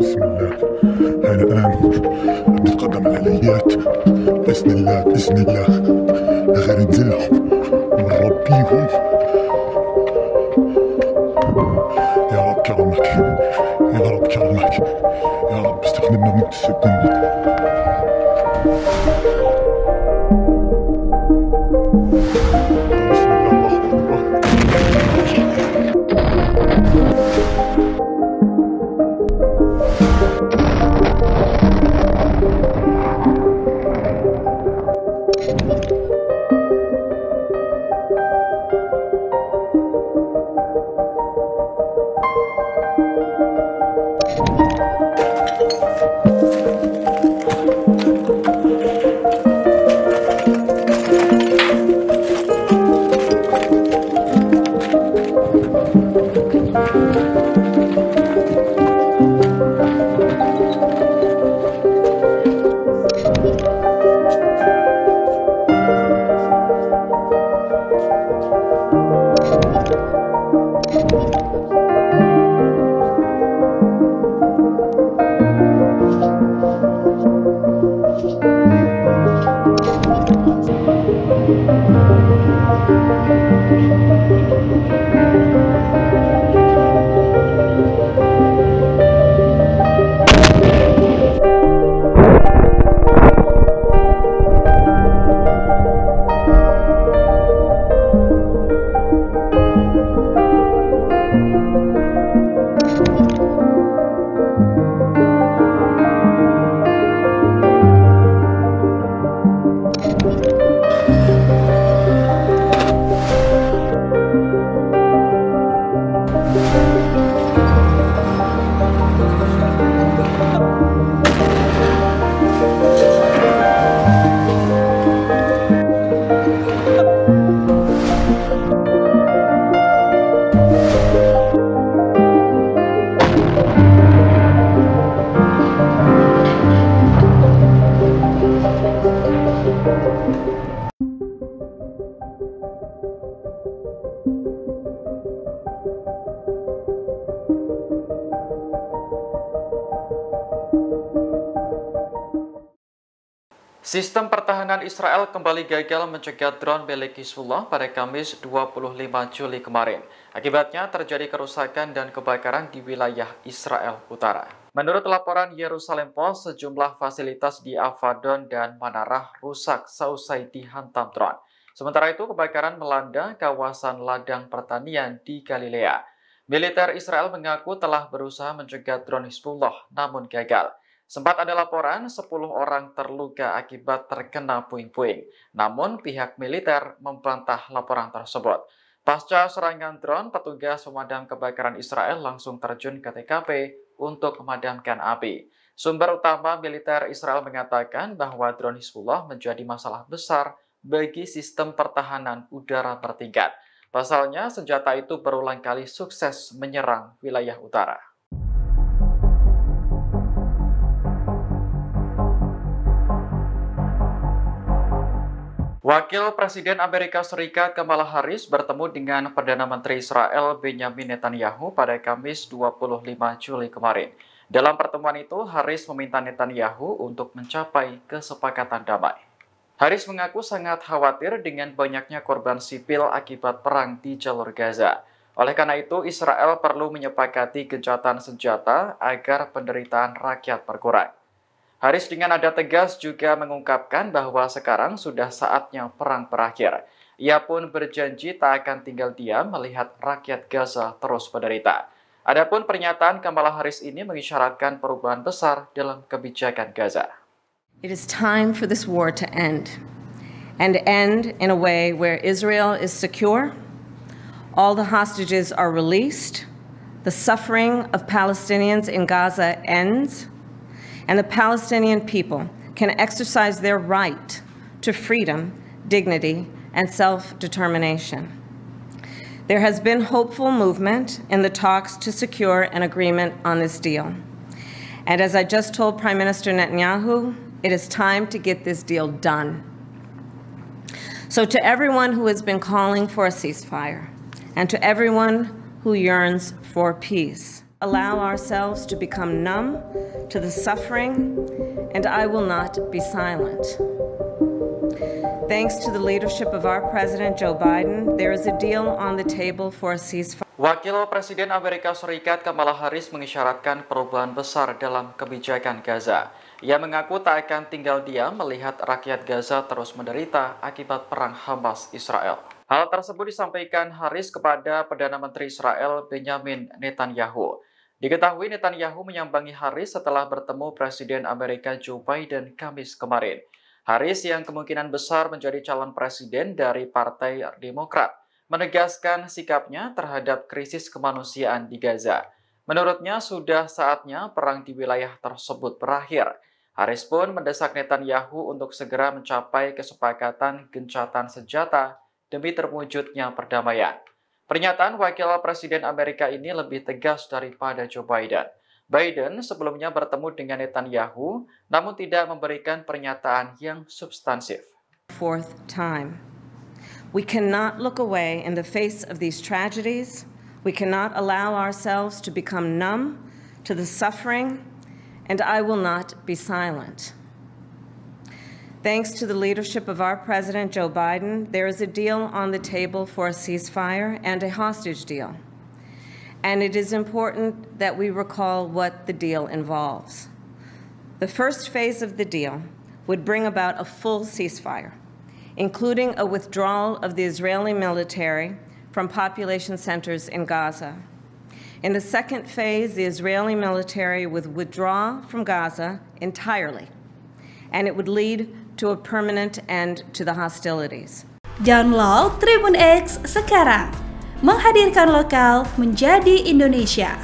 بسم الله. هاي الآن بنتقدم الآليات بإذن الله بإذن الله غير ننزلهم ونربيهم. يا رب كرمك، يا رب كرمك، يا رب استخدمنا وانت تستخدمنا. بسم الله الله Sistem pertahanan Israel kembali gagal mencegat drone milik Hizbullah pada Kamis 25 Juli kemarin. Akibatnya terjadi kerusakan dan kebakaran di wilayah Israel Utara. Menurut laporan Yerusalem Post, sejumlah fasilitas di Avadon dan Manarah rusak seusai dihantam drone. Sementara itu, kebakaran melanda kawasan ladang pertanian di Galilea. Militer Israel mengaku telah berusaha mencegat drone Hizbullah, namun gagal. Sempat ada laporan 10 orang terluka akibat terkena puing-puing. Namun pihak militer membantah laporan tersebut. Pasca serangan drone, petugas pemadam kebakaran Israel langsung terjun ke TKP untuk memadamkan api. Sumber utama militer Israel mengatakan bahwa drone Hizbullah menjadi masalah besar bagi sistem pertahanan udara bertingkat. Pasalnya, senjata itu berulang kali sukses menyerang wilayah utara. Wakil Presiden Amerika Serikat Kamala Harris bertemu dengan Perdana Menteri Israel Benjamin Netanyahu pada Kamis 25 Juli kemarin. Dalam pertemuan itu, Harris meminta Netanyahu untuk mencapai kesepakatan damai. Harris mengaku sangat khawatir dengan banyaknya korban sipil akibat perang di jalur Gaza. Oleh karena itu, Israel perlu menyepakati gencatan senjata agar penderitaan rakyat berkurang. Harris dengan nada tegas juga mengungkapkan bahwa sekarang sudah saatnya perang berakhir. Ia pun berjanji tak akan tinggal diam melihat rakyat Gaza terus menderita. Adapun pernyataan Kamala Harris ini mengisyaratkan perubahan besar dalam kebijakan Gaza. It is time for this war to end, and end in a way where Israel is secure, all the hostages are released, the suffering of Palestinians in Gaza ends, and the Palestinian people can exercise their right to freedom, dignity, and self-determination. There has been hopeful movement in the talks to secure an agreement on this deal. And as I just told Prime Minister Netanyahu, It is time to get this deal done. So to everyone who has been calling for a ceasefire, and to everyone who yearns for peace, allow ourselves to become numb to the suffering, and I will not be silent. Thanks to the leadership of our President Joe Biden, there is a deal on the table for a ceasefire. Wakil Presiden Amerika Serikat Kamala Harris mengisyaratkan perubahan besar dalam kebijakan Gaza. Ia mengaku tak akan tinggal diam melihat rakyat Gaza terus menderita akibat perang Hamas-Israel. Hal tersebut disampaikan Harris kepada Perdana Menteri Israel Benjamin Netanyahu. Diketahui Netanyahu menyambangi Harris setelah bertemu Presiden Amerika Joe Biden Kamis kemarin. Harris yang kemungkinan besar menjadi calon presiden dari Partai Demokrat menegaskan sikapnya terhadap krisis kemanusiaan di Gaza. Menurutnya sudah saatnya perang di wilayah tersebut berakhir. Harris pun mendesak Netanyahu untuk segera mencapai kesepakatan gencatan senjata demi terwujudnya perdamaian. Pernyataan Wakil Presiden Amerika ini lebih tegas daripada Joe Biden. Biden sebelumnya bertemu dengan Netanyahu, namun tidak memberikan pernyataan yang substansif. Fourth time. We cannot look away in the face of these tragedies. We cannot allow ourselves to become numb to the suffering, and I will not be silent. Thanks to the leadership of our President Joe Biden, there is a deal on the table for a ceasefire and a hostage deal. And it is important that we recall what the deal involves. The first phase of the deal would bring about a full ceasefire, including a withdrawal of the Israeli military from population centers in Gaza. In the second phase, the Israeli military would withdraw from Gaza entirely, and it would lead to a permanent end to the hostilities. Download Tribun X sekarang, menghadirkan lokal menjadi Indonesia.